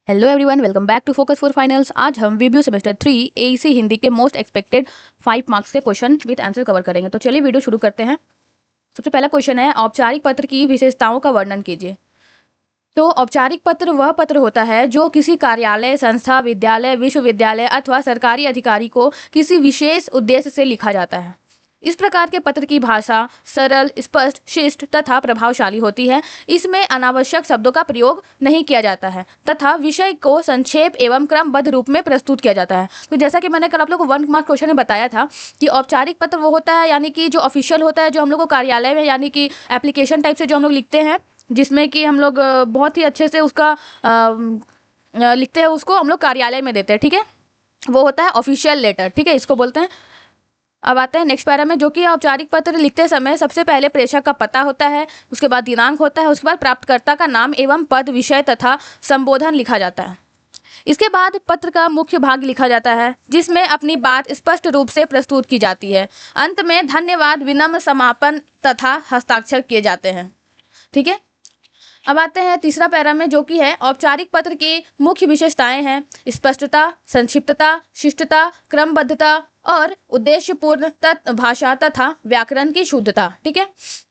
Hello everyone, welcome back to focus for finals. आज हम video semester 3 AEC Hindi के most expected 5 marks के question with answer cover करेंगे। तो चलिए वीडियो शुरू करते हैं। सबसे पहला क्वेश्चन है, औपचारिक पत्र की विशेषताओं का वर्णन कीजिए। तो औपचारिक पत्र वह पत्र होता है जो किसी कार्यालय, संस्था, विद्यालय, विश्वविद्यालय अथवा सरकारी अधिकारी को किसी विशेष उद्देश्य से लिखा जाता है। इस प्रकार के पत्र की भाषा सरल, स्पष्ट, शिष्ट तथा प्रभावशाली होती है। इसमें अनावश्यक शब्दों का प्रयोग नहीं किया जाता है तथा विषय को संक्षेप एवं क्रमबद्ध रूप में प्रस्तुत किया जाता है। तो जैसा कि मैंने कल आप लोग को 1 मार्क क्वेश्चन में बताया था कि औपचारिक पत्र वो होता है यानी कि जो ऑफिशियल होता है, जो हम लोग को कार्यालय में यानी कि एप्लीकेशन टाइप से जो हम लोग लिखते हैं, जिसमें कि हम लोग बहुत ही अच्छे से उसका लिखते हैं, उसको हम लोग कार्यालय में देते हैं। ठीक है, वो होता है ऑफिशियल लेटर। ठीक है, इसको बोलते हैं। अब आते हैं नेक्स्ट पैरा में, जो कि औपचारिक पत्र लिखते समय सबसे पहले प्रेषक का पता होता है, उसके बाद दिनांक होता है, उसके बाद प्राप्तकर्ता का नाम एवं पद, विषय तथा संबोधन लिखा जाता है। इसके बाद पत्र का मुख्य भाग लिखा जाता है जिसमें अपनी बात स्पष्ट रूप से प्रस्तुत की जाती है। अंत में धन्यवाद, विनम्र समापन तथा हस्ताक्षर किए जाते हैं। ठीक है, अब आते हैं तीसरा पैरा में, जो कि है औपचारिक पत्र की मुख्य विशेषताएं हैं स्पष्टता, संक्षिप्तता, शिष्टता, क्रमबद्धता और उद्देश्यपूर्ण भाषा तथा व्याकरण की शुद्धता। ठीक है,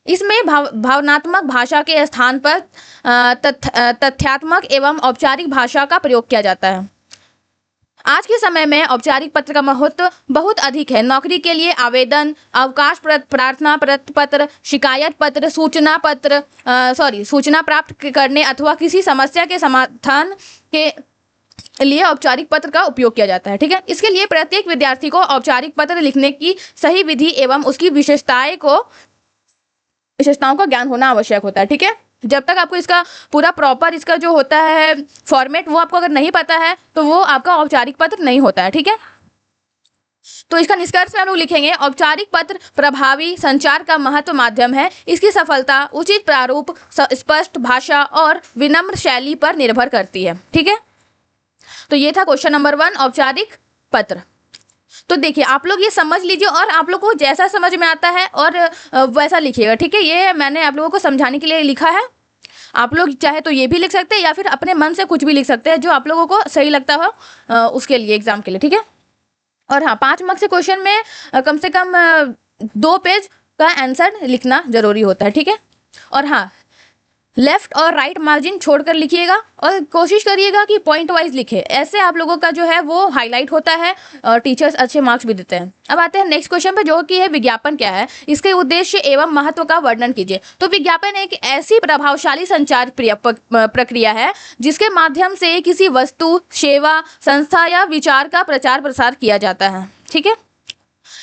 इसमें भावनात्मक भाषा के स्थान पर तथ्यात्मक एवं औपचारिक भाषा का प्रयोग किया जाता है। आज के समय में औपचारिक पत्र का महत्व बहुत अधिक है। नौकरी के लिए आवेदन, अवकाश प्रार्थना पत्र, शिकायत पत्र, सूचना प्राप्त करने अथवा किसी समस्या के समाधान के लिए औपचारिक पत्र का उपयोग किया जाता है। ठीक है, इसके लिए प्रत्येक विद्यार्थी को औपचारिक पत्र लिखने की सही विधि एवं उसकी विशेषताओं का ज्ञान होना आवश्यक होता है। ठीक है, जब तक आपको इसका पूरा प्रॉपर इसका जो होता है फॉर्मेट वो आपको अगर नहीं पता है तो वो आपका औपचारिक पत्र नहीं होता है। ठीक है, तो इसका निष्कर्ष में हम लोग लिखेंगे, औपचारिक पत्र प्रभावी संचार का महत्व माध्यम है। इसकी सफलता उचित प्रारूप, स्पष्ट भाषा और विनम्र शैली पर निर्भर करती है। ठीक है, तो ये था क्वेश्चन नंबर 1, औपचारिक पत्र। तो देखिए, आप लोग ये समझ लीजिए और आप लोग को जैसा समझ में आता है और वैसा लिखिएगा। ठीक है, ये मैंने आप लोगों को समझाने के लिए लिखा है। आप लोग चाहे तो ये भी लिख सकते हैं या फिर अपने मन से कुछ भी लिख सकते हैं जो आप लोगों को सही लगता हो उसके लिए, एग्जाम के लिए। ठीक है, और हाँ, 5 मार्क्स के क्वेश्चन में कम से कम 2 पेज का आंसर लिखना जरूरी होता है। ठीक है, और हाँ, लेफ्ट और राइट मार्जिन छोड़कर लिखिएगा और कोशिश करिएगा कि पॉइंट वाइज लिखे। ऐसे आप लोगों का जो है वो हाईलाइट होता है और टीचर्स अच्छे मार्क्स भी देते हैं। अब आते हैं नेक्स्ट क्वेश्चन पे, जो कि है विज्ञापन क्या है, इसके उद्देश्य एवं महत्व का वर्णन कीजिए। तो विज्ञापन एक ऐसी प्रभावशाली संचार प्रक्रिया है जिसके माध्यम से किसी वस्तु, सेवा, संस्था या विचार का प्रचार प्रसार किया जाता है। ठीक है,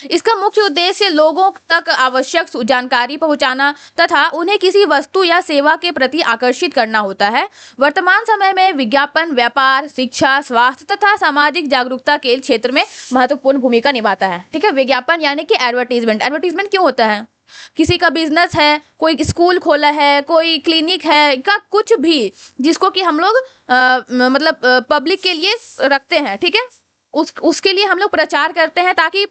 इसका मुख्य उद्देश्य लोगों तक आवश्यक जानकारी पहुंचाना तथा उन्हें किसी वस्तु या सेवा के प्रति आकर्षित करना होता है। वर्तमान समय में विज्ञापन व्यापार, शिक्षा, स्वास्थ्य तथा सामाजिक जागरूकता के क्षेत्र में महत्वपूर्ण भूमिका निभाता है। ठीक है, विज्ञापन यानी कि एडवर्टीजमेंट। एडवर्टीजमेंट क्यों होता है? किसी का बिजनेस है, कोई स्कूल खोला है, कोई क्लिनिक है, का कुछ भी जिसको कि हम लोग मतलब पब्लिक के लिए रखते हैं। ठीक है, उसके लिए हम लोग प्रचार करते हैं ताकि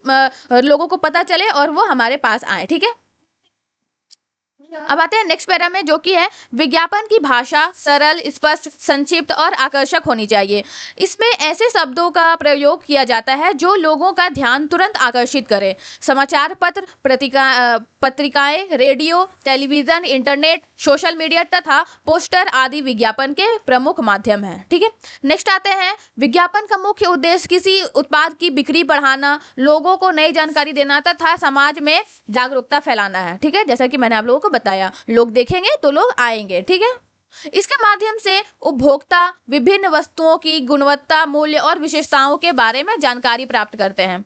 लोगों को पता चले और वो हमारे पास आए। ठीक है, अब आते हैं नेक्स्ट पैरा में, जो कि है विज्ञापन की भाषा सरल, स्पष्ट, संक्षिप्त और आकर्षक होनी चाहिए। इसमें ऐसे शब्दों का प्रयोग किया जाता है जो लोगों का ध्यान तुरंत आकर्षित करे। समाचार पत्र, पत्रिकाएं, radio, television, internet, social media तथा पोस्टर आदि विज्ञापन के प्रमुख माध्यम हैं। ठीक है, नेक्स्ट आते हैं, विज्ञापन का मुख्य उद्देश्य किसी उत्पाद की बिक्री बढ़ाना, लोगों को नई जानकारी देना तथा समाज में जागरूकता फैलाना है। ठीक है, जैसा कि मैंने आप लोगों को बताया, लोग देखेंगे तो लोग आएंगे। ठीक है, इसके माध्यम से उपभोक्ता विभिन्न वस्तुओं की गुणवत्ता, मूल्य और विशेषताओं के बारे में जानकारी प्राप्त करते हैं।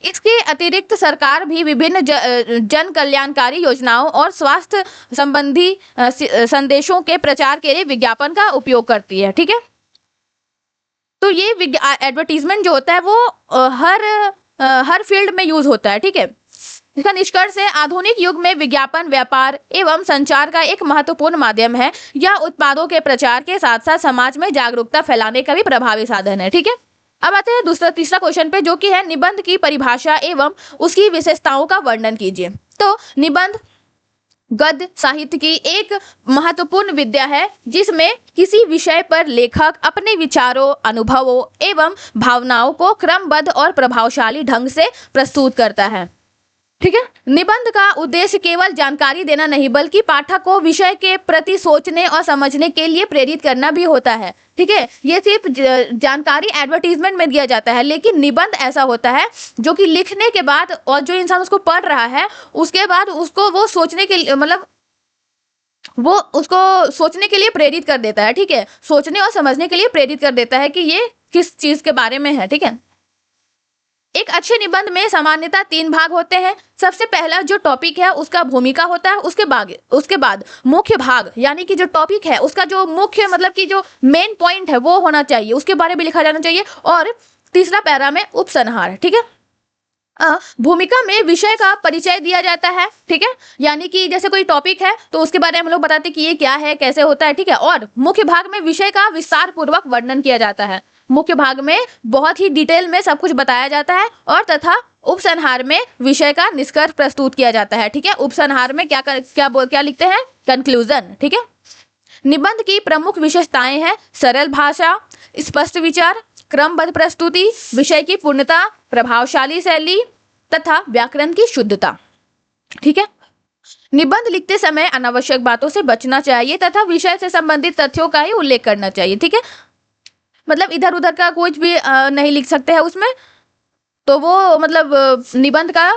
इसके अतिरिक्त सरकार भी विभिन्न जन कल्याणकारी योजनाओं और स्वास्थ्य संबंधी संदेशों के प्रचार के लिए विज्ञापन का उपयोग करती है। ठीक है, तो ये एडवर्टीजमेंट जो होता है वो हर फील्ड में यूज होता है। ठीक है, इसका निष्कर्ष है, आधुनिक युग में विज्ञापन व्यापार एवं संचार का एक महत्वपूर्ण माध्यम है। यह उत्पादों के प्रचार के साथ साथ समाज में जागरूकता फैलाने का भी प्रभावी साधन है। ठीक है, अब आते हैं तीसरा क्वेश्चन पे, जो कि है निबंध की परिभाषा एवं उसकी विशेषताओं का वर्णन कीजिए। तो निबंध गद्य साहित्य की एक महत्वपूर्ण विद्या है जिसमें किसी विषय पर लेखक अपने विचारों, अनुभवों एवं भावनाओं को क्रमबद्ध और प्रभावशाली ढंग से प्रस्तुत करता है। ठीक है। निबंध का उद्देश्य केवल जानकारी देना नहीं बल्कि पाठक को विषय के प्रति सोचने और समझने के लिए प्रेरित करना भी होता है। ठीक है। ये सिर्फ जानकारी एडवर्टीजमेंट में दिया जाता है, लेकिन निबंध ऐसा होता है जो कि लिखने के बाद और जो इंसान उसको पढ़ रहा है उसके बाद उसको वो सोचने के लिए मतलब वो उसको सोचने के लिए प्रेरित कर देता है। ठीक है। सोचने और समझने के लिए प्रेरित कर देता है कि ये किस चीज के बारे में है। ठीक है। एक अच्छे निबंध में सामान्यतः 3 भाग होते हैं। सबसे पहला जो टॉपिक है उसका भूमिका होता है, उसके बाद मुख्य भाग यानी कि जो टॉपिक है उसका जो मुख्य मतलब कि जो मेन पॉइंट है वो होना चाहिए, उसके बारे में लिखा जाना चाहिए, और तीसरा पैरा में उपसंहार। ठीक है। भूमिका में विषय का परिचय दिया जाता है। ठीक है। यानी कि जैसे कोई टॉपिक है तो उसके बारे में हम लोग बताते हैं कि ये क्या है, कैसे होता है। ठीक है। और मुख्य भाग में विषय का विस्तार पूर्वक वर्णन किया जाता है। मुख्य भाग में बहुत ही डिटेल में सब कुछ बताया जाता है और तथा उपसंहार में विषय का निष्कर्ष प्रस्तुत किया जाता है। ठीक है। उपसंहार में क्या लिखते हैं, कंक्लूजन। ठीक है। निबंध की प्रमुख विशेषताएं हैं सरल भाषा, स्पष्ट विचार, क्रमबद्ध प्रस्तुति, विषय की पूर्णता, प्रभावशाली शैली तथा व्याकरण की शुद्धता। ठीक है। निबंध लिखते समय अनावश्यक बातों से बचना चाहिए तथा विषय से संबंधित तथ्यों का ही उल्लेख करना चाहिए। ठीक है। मतलब इधर उधर का कुछ भी नहीं लिख सकते हैं उसमें, तो वो मतलब निबंध का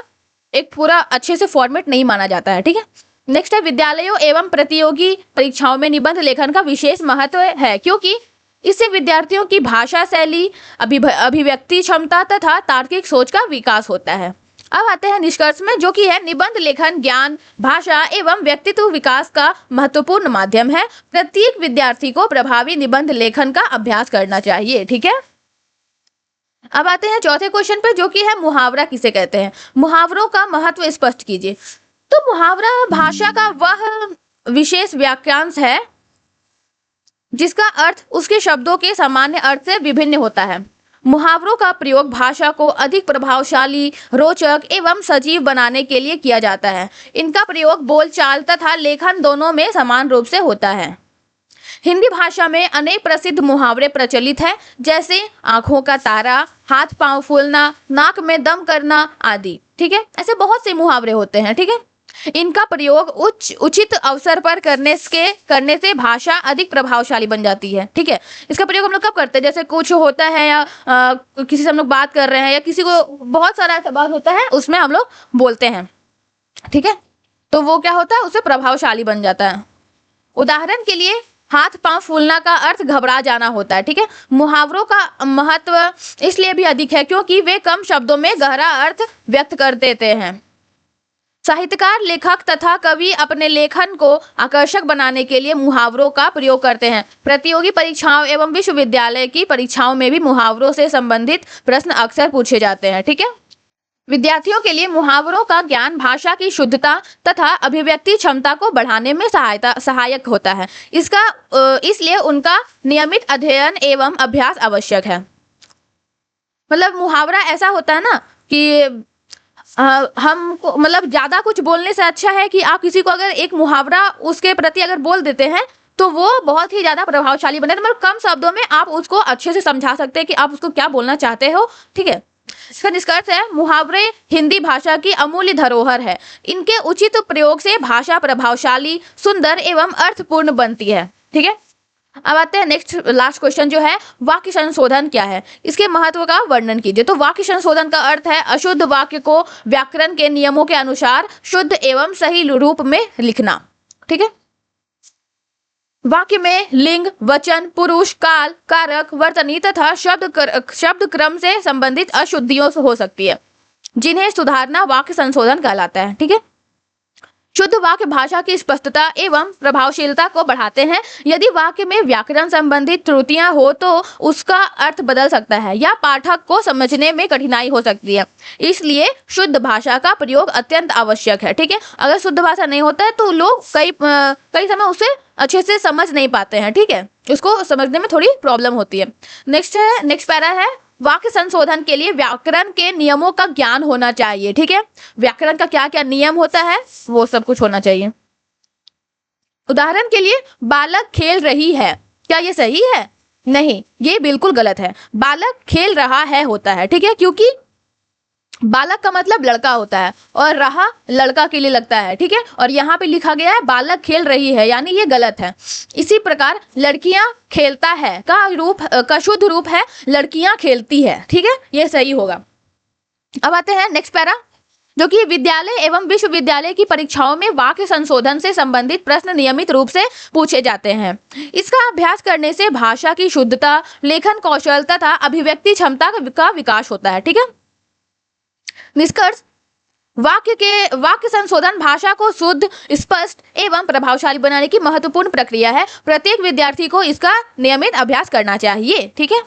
एक पूरा अच्छे से फॉर्मेट नहीं माना जाता है। ठीक है। नेक्स्ट है विद्यालयों एवं प्रतियोगी परीक्षाओं में निबंध लेखन का विशेष महत्व है क्योंकि इससे विद्यार्थियों की भाषा शैली, अभिव्यक्ति क्षमता तथा तार्किक सोच का विकास होता है। अब आते हैं निष्कर्ष में, जो कि है निबंध लेखन ज्ञान, भाषा एवं व्यक्तित्व विकास का महत्वपूर्ण माध्यम है। प्रत्येक विद्यार्थी को प्रभावी निबंध लेखन का अभ्यास करना चाहिए। ठीक है। अब आते हैं चौथे क्वेश्चन पे, जो कि है मुहावरा किसे कहते हैं। मुहावरों का महत्व स्पष्ट कीजिए। तो मुहावरा भाषा का वह विशेष वाक्यांश है जिसका अर्थ उसके शब्दों के सामान्य अर्थ से विभिन्न होता है। मुहावरों का प्रयोग भाषा को अधिक प्रभावशाली, रोचक एवं सजीव बनाने के लिए किया जाता है। इनका प्रयोग बोलचाल तथा लेखन दोनों में समान रूप से होता है। हिंदी भाषा में अनेक प्रसिद्ध मुहावरे प्रचलित हैं, जैसे आंखों का तारा, हाथ पांव फूलना, नाक में दम करना आदि। ठीक है। ऐसे बहुत से मुहावरे होते हैं। ठीक है। इनका प्रयोग उचित अवसर पर करने से भाषा अधिक प्रभावशाली बन जाती है। ठीक है। इसका प्रयोग हम लोग कब करते हैं, जैसे कुछ होता है या किसी से हम लोग बात कर रहे हैं या किसी को बहुत सारा ऐसा बात होता है उसमें हम लोग बोलते हैं। ठीक है। तो वो क्या होता है, उससे प्रभावशाली बन जाता है। उदाहरण के लिए हाथ पांव फूलना का अर्थ घबरा जाना होता है। ठीक है। मुहावरों का महत्व इसलिए भी अधिक है क्योंकि वे कम शब्दों में गहरा अर्थ व्यक्त कर देते हैं। साहित्यकार, लेखक तथा कवि अपने लेखन को आकर्षक बनाने के लिए मुहावरों का प्रयोग करते हैं। प्रतियोगी परीक्षाओं एवं विश्वविद्यालय की परीक्षाओं में भी मुहावरों से संबंधित प्रश्न अक्सर पूछे जाते हैं। ठीक है। विद्यार्थियों के लिए मुहावरों का ज्ञान भाषा की शुद्धता तथा अभिव्यक्ति क्षमता को बढ़ाने में सहायक होता है। इसलिए उनका नियमित अध्ययन एवं अभ्यास आवश्यक है। मतलब मुहावरा ऐसा होता है ना कि हमको मतलब ज्यादा कुछ बोलने से अच्छा है कि आप किसी को अगर एक मुहावरा उसके प्रति अगर बोल देते हैं तो वो बहुत ही ज्यादा प्रभावशाली बने। तो मतलब कम शब्दों में आप उसको अच्छे से समझा सकते हैं कि आप उसको क्या बोलना चाहते हो। ठीक है। इसका निष्कर्ष है मुहावरे हिंदी भाषा की अमूल्य धरोहर है। इनके उचित प्रयोग से भाषा प्रभावशाली, सुंदर एवं अर्थपूर्ण बनती है। ठीक है। अब आते हैं नेक्स्ट लास्ट क्वेश्चन, जो है वाक्य संशोधन क्या है, इसके महत्व का वर्णन कीजिए। तो वाक्य संशोधन का अर्थ है अशुद्ध वाक्य को व्याकरण के नियमों के अनुसार शुद्ध एवं सही रूप में लिखना। ठीक है। वाक्य में लिंग, वचन, पुरुष, काल, कारक, वर्तनी तथा शब्द क्रम से संबंधित अशुद्धियों हो सकती है, जिन्हें सुधारना वाक्य संशोधन कहलाता है। ठीक है। शुद्ध वाक्य भाषा की स्पष्टता एवं प्रभावशीलता को बढ़ाते हैं। यदि वाक्य में व्याकरण संबंधित त्रुटियां हो तो उसका अर्थ बदल सकता है या पाठक को समझने में कठिनाई हो सकती है। इसलिए शुद्ध भाषा का प्रयोग अत्यंत आवश्यक है। ठीक है। अगर शुद्ध भाषा नहीं होता है तो लोग कई समय उसे अच्छे से समझ नहीं पाते हैं। ठीक है। उसको समझने में थोड़ी प्रॉब्लम होती है। नेक्स्ट पैरा है वाक्य संशोधन के लिए व्याकरण के नियमों का ज्ञान होना चाहिए। ठीक है। व्याकरण का क्या क्या नियम होता है वो सब कुछ होना चाहिए। उदाहरण के लिए बालक खेल रही है, क्या ये सही है? नहीं, ये बिल्कुल गलत है। बालक खेल रहा है होता है, ठीक है, क्योंकि बालक का मतलब लड़का होता है और रहा लड़का के लिए लगता है, ठीक है, और यहाँ पे लिखा गया है बालक खेल रही है, यानी ये गलत है। इसी प्रकार लड़कियां खेलता है का शुद्ध रूप है लड़कियां खेलती है, ठीक है, ये सही होगा। अब आते हैं नेक्स्ट पैरा, जो कि विद्यालय एवं विश्वविद्यालय की परीक्षाओं में वाक्य संशोधन से संबंधित प्रश्न नियमित रूप से पूछे जाते हैं। इसका अभ्यास करने से भाषा की शुद्धता, लेखन कौशल तथा अभिव्यक्ति क्षमता का विकास होता है, ठीक है। निष्कर्ष, वाक्य संशोधन भाषा को शुद्ध, स्पष्ट एवं प्रभावशाली बनाने की महत्वपूर्ण प्रक्रिया है। प्रत्येक विद्यार्थी को इसका नियमित अभ्यास करना चाहिए, ठीक है।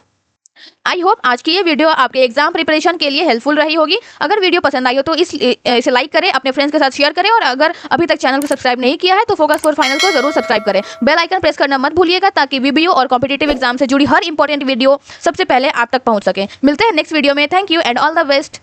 आई होप आज की ये वीडियो आपके एग्जाम प्रिपरेशन के लिए हेल्पफुल रही होगी। अगर वीडियो पसंद आई हो तो इसे लाइक करें, अपने फ्रेंड्स के साथ शेयर करें, और अगर अभी तक चैनल को सब्सक्राइब नहीं किया है तो फोकस फॉर फाइनल को जरूर सब्सक्राइब करें। बेल आइकन प्रेस करना मत भूलिएगा, ताकि वीडियो और कॉम्पिटिटिव एग्जाम से जुड़ी हर इंपॉर्टेंट वीडियो सबसे पहले आप तक पहुंच सके। मिलते हैं नेक्स्ट वीडियो में। Thank you and all the best.